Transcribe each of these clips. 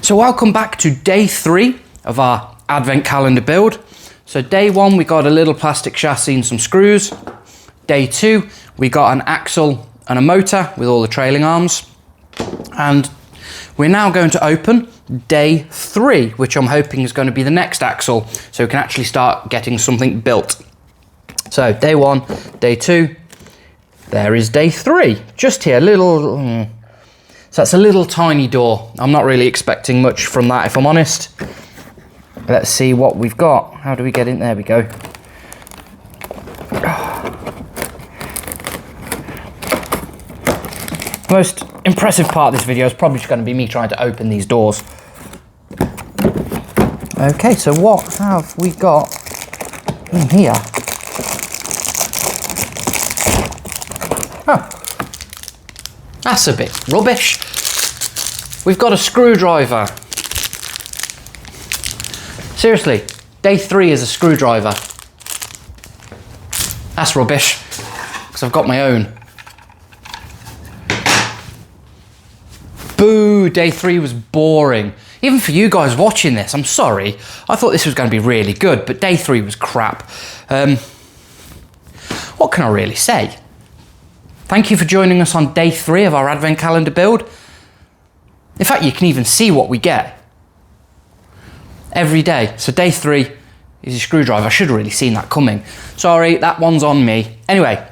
So welcome back to day 3 of our advent calendar build. So day 1 we got a little plastic chassis and some screws. Day 2 we got an axle and a motor with all the trailing arms. And we're now going to open day 3, which I'm hoping is going to be the next axle, so we can actually start getting something built. So day 1, day 2, there is day 3, just here, so that's a little tiny door. I'm not really expecting much from that, if I'm honest. Let's see what we've got. How do we get in? There we go. The most impressive part of this video is probably just going to be me trying to open these doors. Okay, so what have we got in here? Oh, that's a bit rubbish. We've got a screwdriver. Seriously, day 3 is a screwdriver. That's rubbish, because I've got my own. Boo, day 3 was boring. Even for you guys watching this, I'm sorry. I thought this was going to be really good, but day 3 was crap. What can I really say? Thank you for joining us on day 3 of our advent calendar build. In fact, you can even see what we get every day. So day 3 is a screwdriver. I should have really seen that coming. Sorry, that one's on me. Anyway,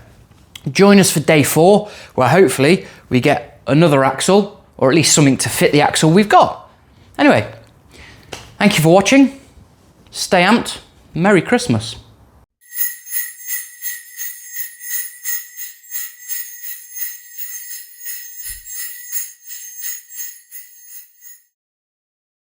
join us for day 4, where hopefully we get another axle, or at least something to fit the axle we've got. Anyway, thank you for watching. Stay amped. Merry Christmas.